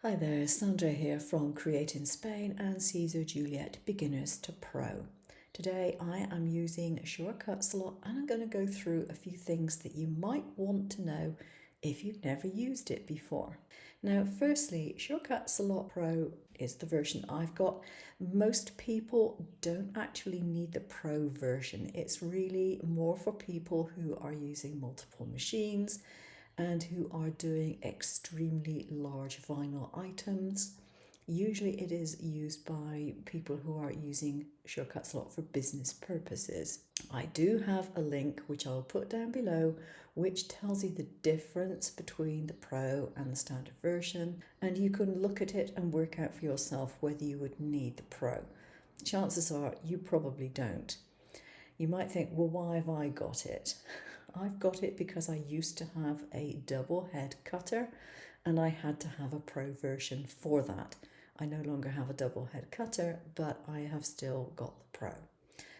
Hi there, Sandra here from createinspain and Siser Juliet Beginners to Pro. Today I am using a shortcut slot and I'm going to go through a few things that you might want to know if you've never used it before. Now, firstly, Shortcut Slot Pro is the version I've got. Most people don't actually need the Pro version. It's really more for people who are using multiple machines and who are doing extremely large vinyl items. Usually it is used by people who are using Shortcut Slot for business purposes. I do have a link which I'll put down below which tells you the difference between the Pro and the standard version, and you can look at it and work out for yourself whether you would need the Pro. Chances are you probably don't. You might think, well, why have I got it? I've got it because I used to have a double head cutter and I had to have a Pro version for that. I no longer have a double head cutter, but I have still got the Pro.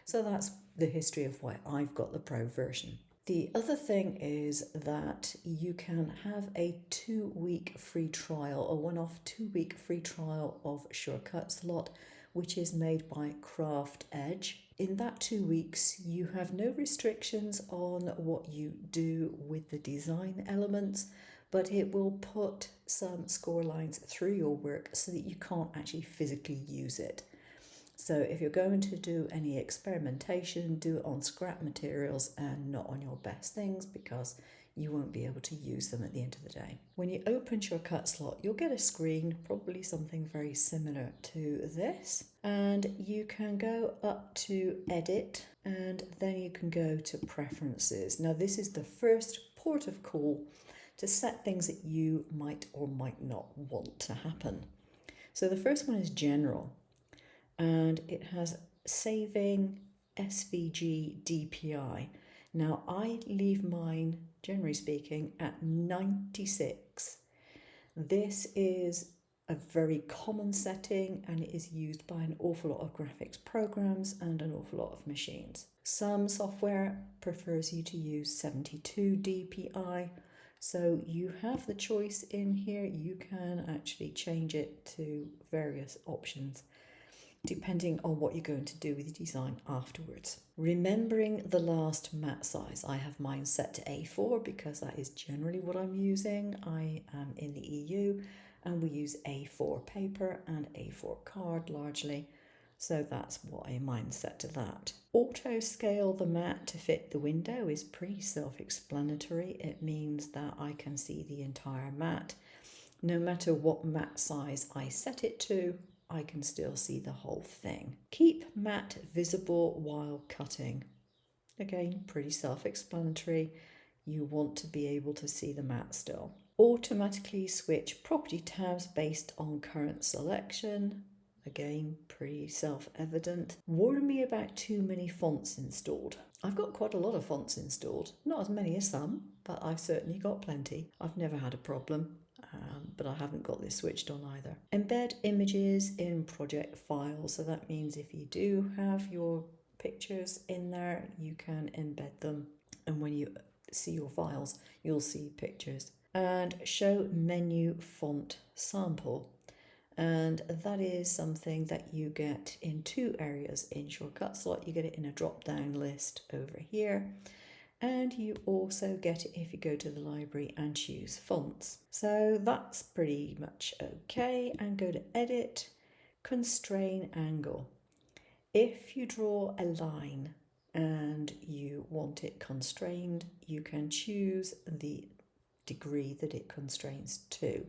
So that's the history of why I've got the Pro version. The other thing is that you can have a 2-week free trial, a one-off 2-week free trial of Shortcut Slot, which is made by Craft Edge. In that 2 weeks, you have no restrictions on what you do with the design elements, but it will put some score lines through your work so that you can't actually physically use it. So if you're going to do any experimentation, do it on scrap materials and not on your best things, because you won't be able to use them at the end of the day. When you open Shortcut Slot, you'll get a screen, probably something very similar to this, and you can go up to Edit and then you can go to Preferences. Now this is the first port of call to set things that you might or might not want to happen. So the first one is General, and it has saving SVG DPI. Now I leave mine, generally speaking, at 96. This is a very common setting and it is used by an awful lot of graphics programs and an awful lot of machines. Some software prefers you to use 72 DPI, so you have the choice in here. You can actually change it to various options depending on what you're going to do with your design afterwards. Remembering the last mat size, I have mine set to A4 because that is generally what I'm using. I am in the EU and we use A4 paper and A4 card largely, so that's why mine's set to that. Auto scale the mat to fit the window is pretty self-explanatory. It means that I can see the entire mat. No matter what mat size I set it to, I can still see the whole thing. Keep mat visible while cutting. Again, pretty self-explanatory. You want to be able to see the mat still. Automatically switch property tabs based on current selection. Again, pretty self-evident. Warn me about too many fonts installed. I've got quite a lot of fonts installed. Not as many as some, but I've certainly got plenty. I've never had a problem. But I haven't got this switched on either. Embed images in project files. So that means if you do have your pictures in there, you can embed them. And when you see your files, you'll see pictures. And show menu font sample. And that is something that you get in two areas in Shortcut Slot. You get it in a drop-down list over here. And you also get it if you go to the library and choose fonts. So that's pretty much okay. And go to Edit, Constrain Angle. If you draw a line and you want it constrained, you can choose the degree that it constrains to.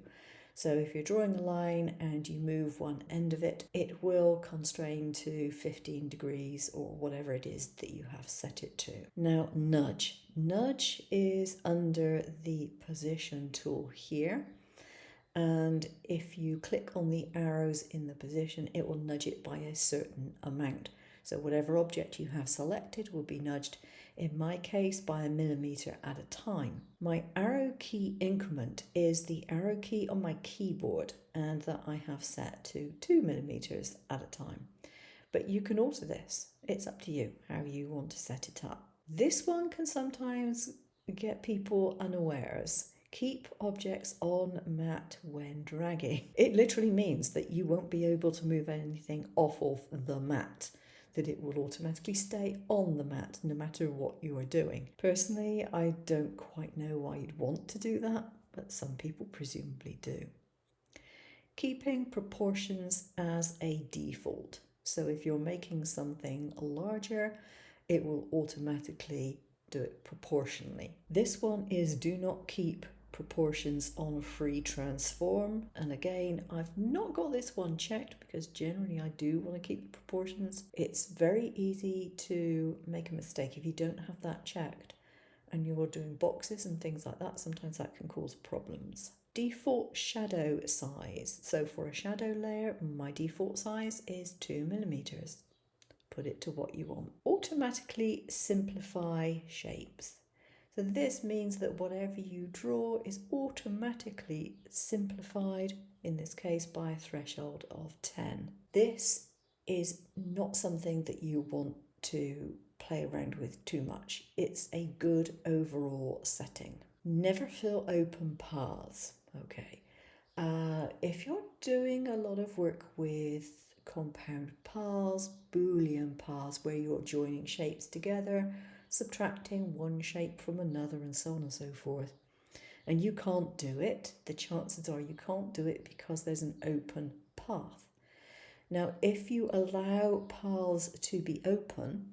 So if you're drawing a line and you move one end of it, it will constrain to 15 degrees or whatever it is that you have set it to. Now, nudge. Nudge is under the position tool here. And if you click on the arrows in the position, it will nudge it by a certain amount. So whatever object you have selected will be nudged, in my case, by 1 millimeter at a time. My arrow key increment is the arrow key on my keyboard, and that I have set to 2 millimeters at a time. But you can alter this. It's up to you how you want to set it up. This one can sometimes get people unawares. Keep objects on mat when dragging. It literally means that you won't be able to move anything off of the mat, that it will automatically stay on the mat no matter what you are doing. Personally, I don't quite know why you'd want to do that, but some people presumably do. Keeping proportions as a default. So if you're making something larger, it will automatically do it proportionally. This one is do not keep proportions on free transform, and again, I've not got this one checked because generally I do want to keep the proportions. It's very easy to make a mistake if you don't have that checked and you're doing boxes and things like that. Sometimes that can cause problems. Default shadow size. So for a shadow layer, my default size is 2mm. Put it to what you want. Automatically simplify shapes. So this means that whatever you draw is automatically simplified, in this case by a threshold of 10. This is not something that you want to play around with too much. It's a good overall setting. Never fill open paths. Okay. If you're doing a lot of work with compound paths, Boolean paths, where you're joining shapes together, subtracting one shape from another, and so on and so forth, and you can't do it, the chances are you can't do it because there's an open path. Now, if you allow paths to be open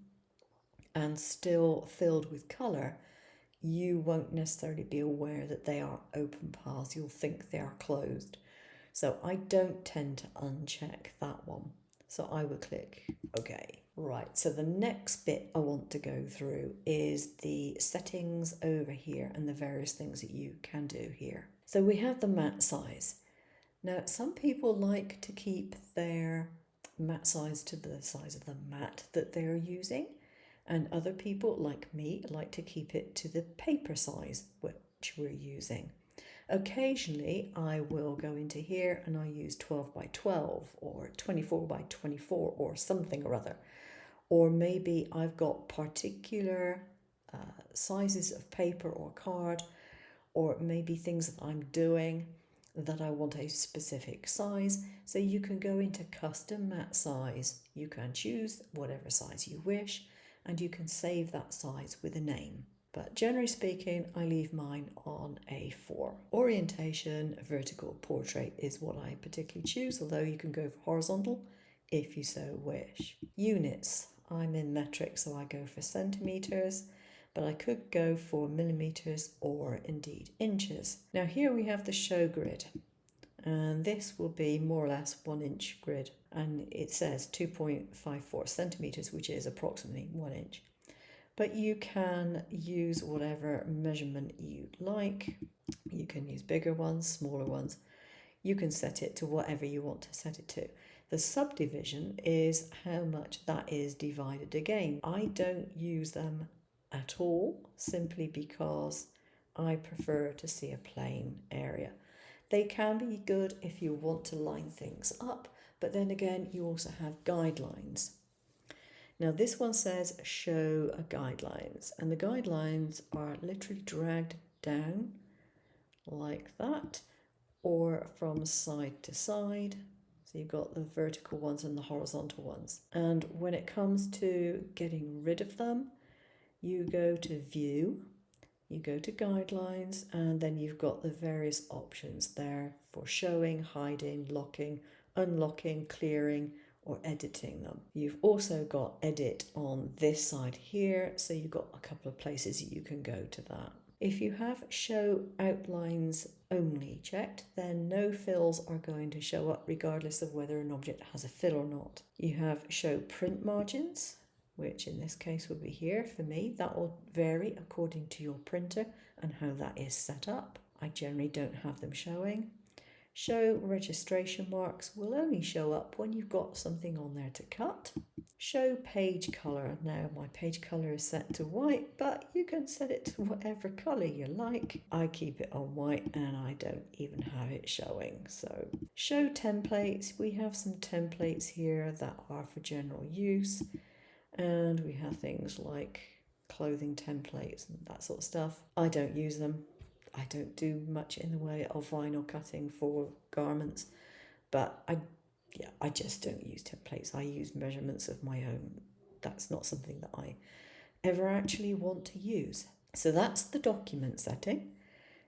and still filled with colour, you won't necessarily be aware that they are open paths. You'll think they are closed. So I don't tend to uncheck that one. So I will click OK. Right, so the next bit I want to go through is the settings over here and the various things that you can do here. So we have the mat size. Now, some people like to keep their mat size to the size of the mat that they're using, and other people, like me, like to keep it to the paper size which we're using. Occasionally, I will go into here and I use 12 by 12 or 24 by 24 or something or other. Or maybe I've got particular sizes of paper or card, or maybe things that I'm doing that I want a specific size. So you can go into custom mat size. You can choose whatever size you wish, and you can save that size with a name. But generally speaking, I leave mine on A4. Orientation, vertical portrait is what I particularly choose, although you can go for horizontal if you so wish. Units, I'm in metric, so I go for centimetres, but I could go for millimetres or indeed inches. Now here we have the show grid, and this will be more or less 1 inch grid, and it says 2.54 centimetres, which is approximately 1 inch. But you can use whatever measurement you like. You can use bigger ones, smaller ones. You can set it to whatever you want to set it to. The subdivision is how much that is divided again. I don't use them at all, simply because I prefer to see a plain area. They can be good if you want to line things up, but then again, you also have guidelines. Now this one says show guidelines, and the guidelines are literally dragged down like that, or from side to side. So you've got the vertical ones and the horizontal ones. And when it comes to getting rid of them, you go to view, you go to guidelines, and then you've got the various options there for showing, hiding, locking, unlocking, clearing, or editing them. You've also got edit on this side here, so you've got a couple of places you can go to that. If you have show outlines only checked, then no fills are going to show up regardless of whether an object has a fill or not. You have show print margins, which in this case would be here for me. That will vary according to your printer and how that is set up. I generally don't have them showing. Show registration marks will only show up when you've got something on there to cut. Show page colour. Now my page colour is set to white, but you can set it to whatever colour you like. I keep it on white and I don't even have it showing. So show templates. We have some templates here that are for general use, and we have things like clothing templates and that sort of stuff. I don't use them. I don't do much in the way of vinyl cutting for garments, but I just don't use templates. I use measurements of my own. That's not something that I ever actually want to use. So that's the document setting.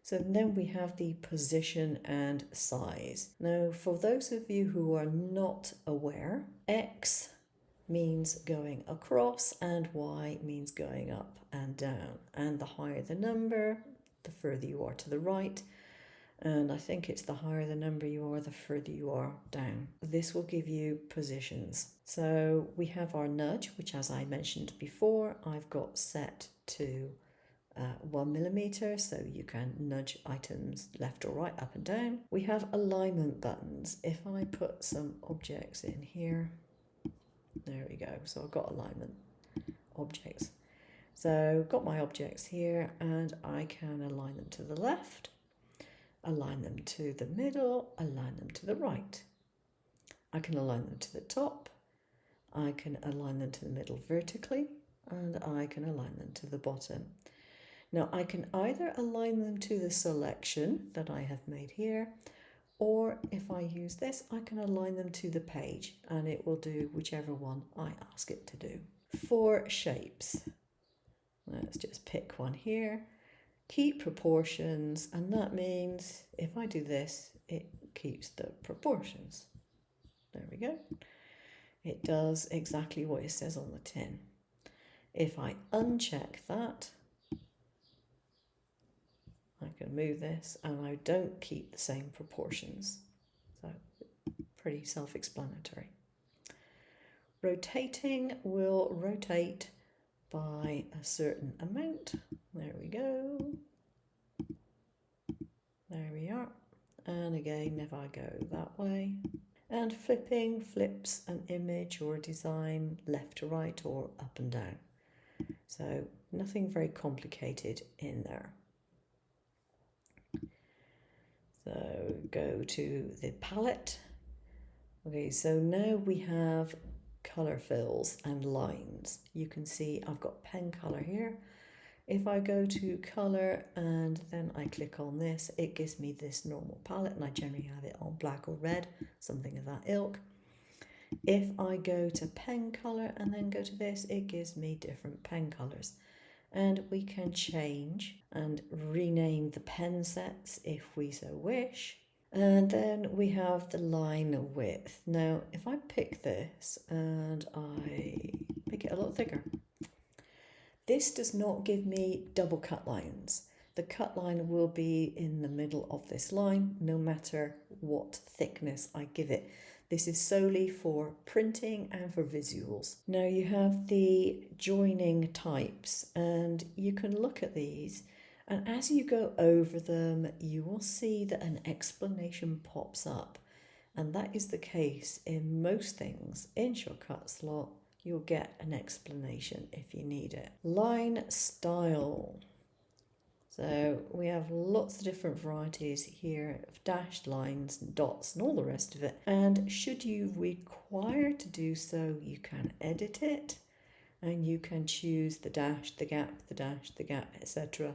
So then we have the position and size. Now, for those of you who are not aware, X means going across and Y means going up and down. And the higher the number, the further you are to the right. And I think it's the higher the number you are, the further you are down. This will give you positions. So we have our nudge, which, as I mentioned before, I've got set to 1 millimeter, so you can nudge items left or right, up and down. We have alignment buttons. If I put some objects in here, there we go. So I've got alignment objects. So I've got my objects here, and I can align them to the left, align them to the middle, align them to the right. I can align them to the top, I can align them to the middle vertically, and I can align them to the bottom. Now I can either align them to the selection that I have made here, or if I use this, I can align them to the page, and it will do whichever one I ask it to do. For shapes, let's just pick one here. Keep proportions, and that means if I do this, it keeps the proportions. There we go. It does exactly what it says on the tin. If I uncheck that, I can move this and I don't keep the same proportions. So pretty self-explanatory. Rotating will rotate by a certain amount. There we go. There we are. And again, if I go that way. And flipping flips an image or a design left to right or up and down. So nothing very complicated in there. So go to the palette. Okay, so now we have color fills and lines. You can see I've got pen color here. If I go to color and then I click on this, it gives me this normal palette, and I generally have it on black or red, something of that ilk. If I go to pen color and then go to this, it gives me different pen colors. And we can change and rename the pen sets if we so wish. And then we have the line width. Now, if I pick this and I make it a lot thicker, this does not give me double cut lines. The cut line will be in the middle of this line, no matter what thickness I give it. This is solely for printing and for visuals. Now you have the joining types, and you can look at these, and as you go over them, you will see that an explanation pops up. And that is the case in most things. In Shortcut Slot, you'll get an explanation if you need it. Line style. So we have lots of different varieties here of dashed lines and dots and all the rest of it. And should you require to do so, you can edit it and you can choose the dash, the gap, the dash, the gap, etc.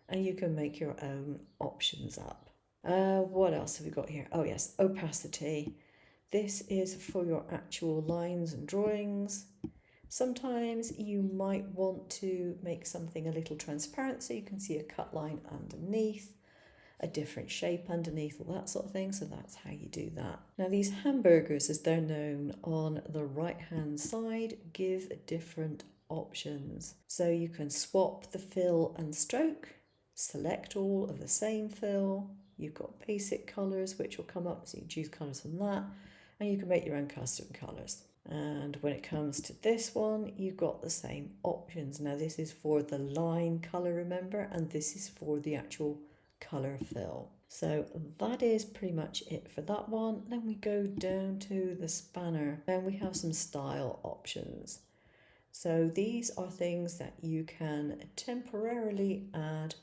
And you can make your own options up. What else have we got here? Oh yes, opacity. This is for your actual lines and drawings. Sometimes you might want to make something a little transparent so you can see a cut line underneath, a different shape underneath, all that sort of thing. So that's how you do that. Now these hamburgers, as they're known on the right hand side, give different options. So you can swap the fill and stroke, select all of the same fill. You've got basic colours which will come up, so you can choose colours from that, and you can make your own custom colours. And when it comes to this one, you've got the same options. Now this is for the line colour, remember, and this is for the actual colour fill. So that is pretty much it for that one. Then we go down to the spanner, and we have some style options. So these are things that you can temporarily add.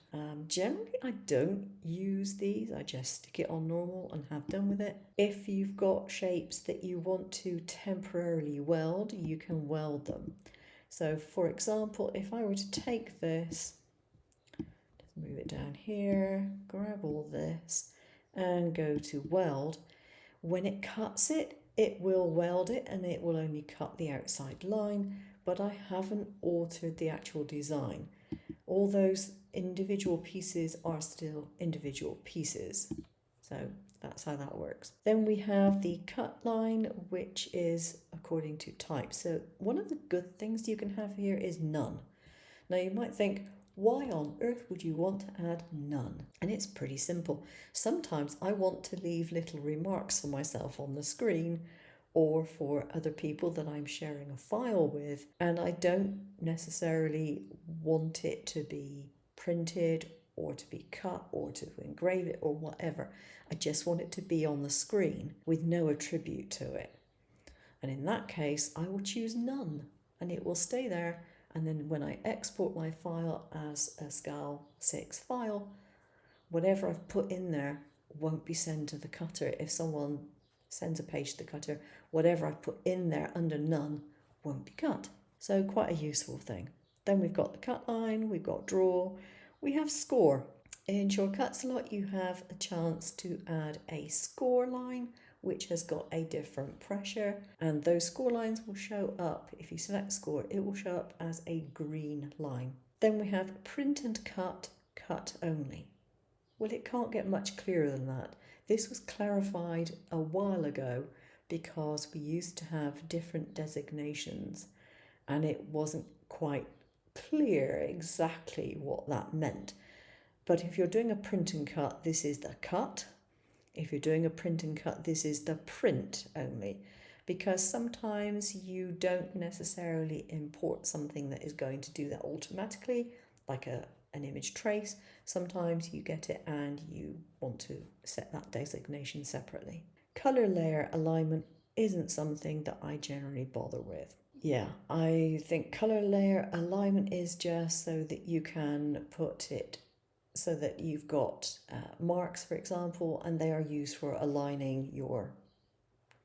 Generally, I don't use these. I just stick it on normal and have done with it. If you've got shapes that you want to temporarily weld, you can weld them. So for example, if I were to take this, move it down here, grab all this and go to weld. When it cuts it, it will weld it and it will only cut the outside line, but I haven't altered the actual design. All those individual pieces are still individual pieces. So that's how that works. Then we have the cut line, which is according to type. So one of the good things you can have here is none. Now you might think, why on earth would you want to add none? And it's pretty simple. Sometimes I want to leave little remarks for myself on the screen or for other people that I'm sharing a file with, and I don't necessarily want it to be printed or to be cut or to engrave it or whatever. I just want it to be on the screen with no attribute to it. And in that case, I will choose none and it will stay there. And then when I export my file as a SCAL 6 file, whatever I've put in there won't be sent to the cutter. If someone sends a page to the cutter, whatever I've put in there under none won't be cut. So quite a useful thing. Then we've got the cut line, we've got draw, we have score. In Shortcuts a lot, you have a chance to add a score line, which has got a different pressure, and those score lines will show up. If you select score, it will show up as a green line. Then we have print and cut, cut only. Well, it can't get much clearer than that. This was clarified a while ago because we used to have different designations and it wasn't quite clear exactly what that meant. But if you're doing a print and cut, this is the cut. If you're doing a print and cut, this is the print only, because sometimes you don't necessarily import something that is going to do that automatically, like an image trace. Sometimes you get it and you want to set that designation separately. Color layer alignment isn't something that I generally bother with. Yeah, I think color layer alignment is just so that you can put it so that you've got marks, for example, and they are used for aligning your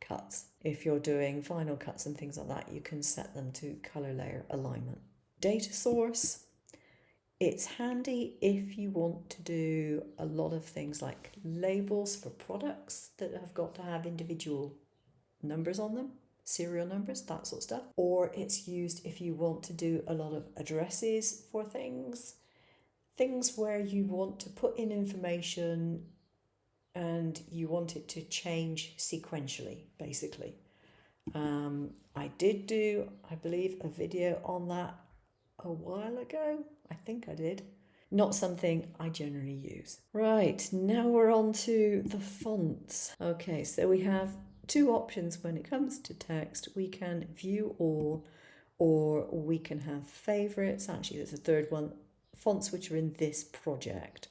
cuts. If you're doing final cuts and things like that, you can set them to color layer alignment. Data source, it's handy if you want to do a lot of things like labels for products that have got to have individual numbers on them, serial numbers, that sort of stuff. Or it's used if you want to do a lot of addresses for things where you want to put in information and you want it to change sequentially, basically. I did do, I believe, a video on that a while ago. I think I did. Not something I generally use. Right, now we're on to the fonts. Okay, so we have two options when it comes to text. We can view all, or we can have favorites. Actually, there's a third one, fonts which are in this project.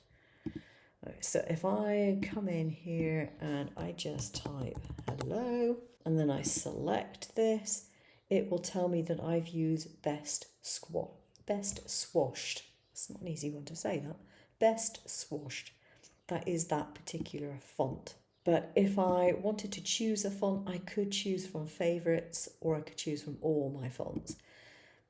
So if I come in here and I just type hello, and then I select this, it will tell me that I've used best swashed. It's not an easy one to say, that. Best swashed. That is that particular font. But if I wanted to choose a font, I could choose from favorites or I could choose from all my fonts.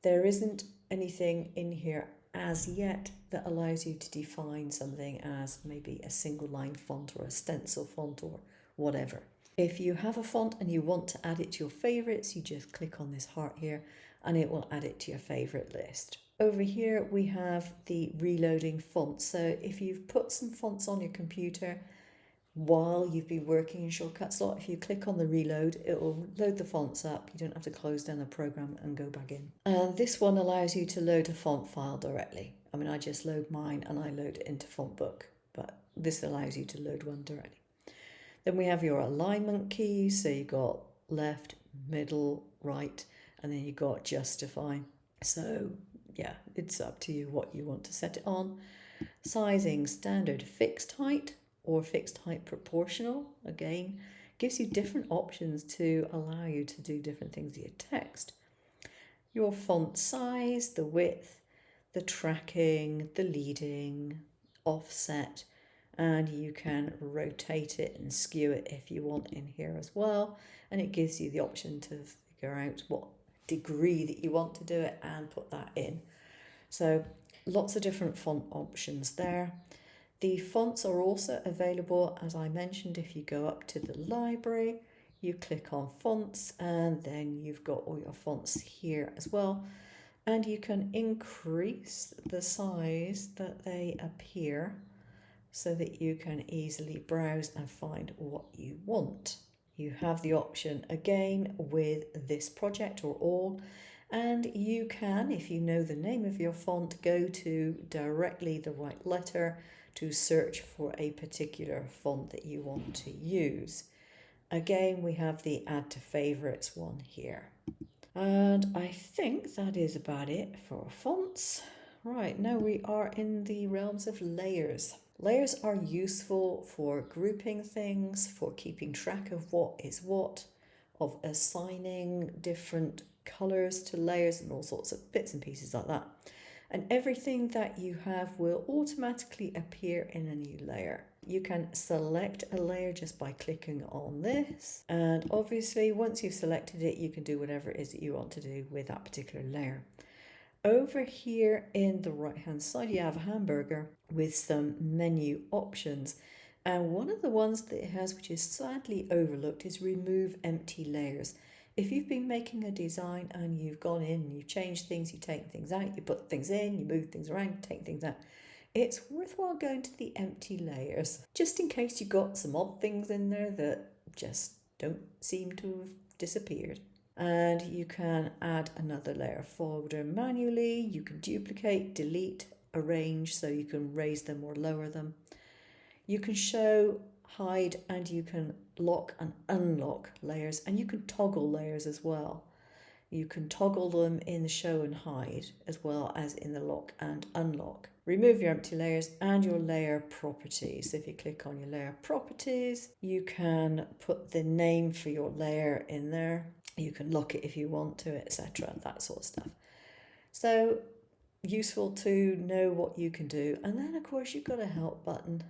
There isn't anything in here as yet that allows you to define something as maybe a single line font or a stencil font or whatever. If you have a font and you want to add it to your favorites, you just click on this heart here and it will add it to your favorite list. Over here we have the reloading fonts. So if you've put some fonts on your computer while you've been working in Shortcuts a lot, if you click on the reload, it will load the fonts up. You don't have to close down the program and go back in. And this one allows you to load a font file directly. I mean, I just load mine and I load it into FontBook, but this allows you to load one directly. Then we have your alignment keys. So you've got left, middle, right, and then you've got justify. So yeah, it's up to you what you want to set it on. Sizing, standard, fixed height, or fixed height proportional, again, gives you different options to allow you to do different things with your text. Your font size, the width, the tracking, the leading, offset, and you can rotate it and skew it if you want in here as well. And it gives you the option to figure out what degree that you want to do it and put that in. So Lots of different font options there. The fonts are also available, as I mentioned, if you go up to the library, you click on fonts, and then you've got all your fonts here as well. And you can increase the size that they appear so that you can easily browse and find what you want. You have the option again with this project or all, and you can, if you know the name of your font, go to directly the right letter to search for a particular font that you want to use. Again, we have the add to favorites one here. And I think that is about it for fonts. Right, now we are in the realms of layers. Layers are useful for grouping things, for keeping track of what is what, of assigning different colours to layers and all sorts of bits and pieces like that. And everything that you have will automatically appear in a new layer. You can select a layer just by clicking on this, and obviously once you've selected it, you can do whatever it is that you want to do with that particular layer. Over here in the right hand side, you have a hamburger with some menu options, and one of the ones that it has, which is sadly overlooked, is remove empty layers. If you've been making a design and you've gone in and you've changed things, you take things out, you put things in, you move things around, take things out, it's worthwhile going to the empty layers, just in case you've got some odd things in there that just don't seem to have disappeared. And you can add another layer folder manually, you can duplicate, delete, arrange, so you can raise them or lower them. You can show, hide, and you can lock and unlock layers, and you can toggle layers as well. You can toggle them in the show and hide as well as in the lock and unlock. Remove your empty layers and your layer properties. If you click on your layer properties, you can put the name for your layer in there. You can lock it if you want to, etc. That sort of stuff. So useful to know what you can do. And then of course you've got a help button,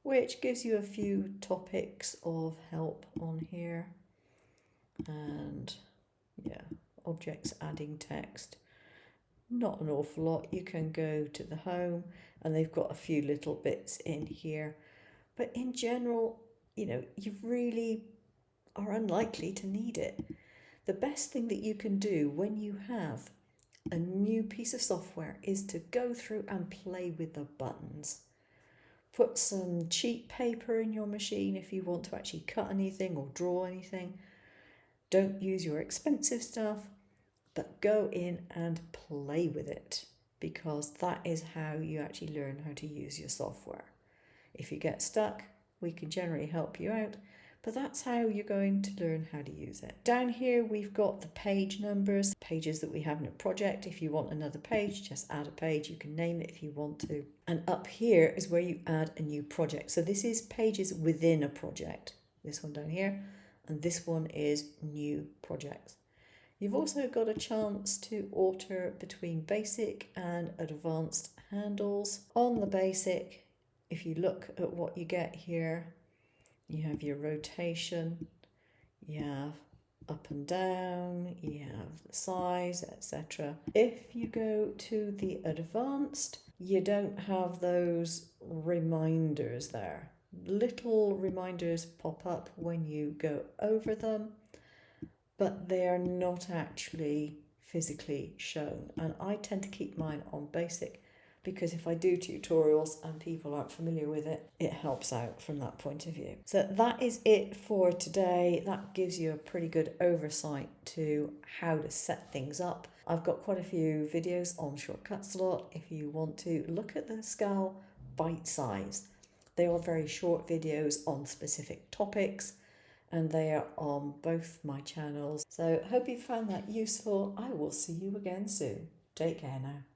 which gives you a few topics of help on here. And yeah, objects, adding text, not an awful lot. You can go to the home and they've got a few little bits in here, but in general, you really are unlikely to need it. The best thing that you can do when you have a new piece of software is to go through and play with the buttons. Put some cheap paper in your machine if you want to actually cut anything or draw anything. Don't use your expensive stuff, but go in and play with it, because that is how you actually learn how to use your software. If you get stuck, we can generally help you out, but that's how you're going to learn how to use it. Down here we've got the page numbers, pages that we have in a project. If you want another page, just add a page. You can name it if you want to. And up here is where you add a new project. So this is pages within a project. This one down here. And this one is new projects. You've also got a chance to alter between basic and advanced handles. On the basic, if you look at what you get here, you have your rotation, you have up and down, you have the size, etc. If you go to the advanced, you don't have those reminders there. Little reminders pop up when you go over them, but they are not actually physically shown. And I tend to keep mine on basic, because if I do tutorials and people aren't familiar with it, it helps out from that point of view. So that is it for today. That gives you a pretty good oversight to how to set things up. I've got quite a few videos on Shortcuts a lot if you want to look at the SCAL bite size. They are very short videos on specific topics, and they are on both my channels. So hope you found that useful. I will see you again soon. Take care now.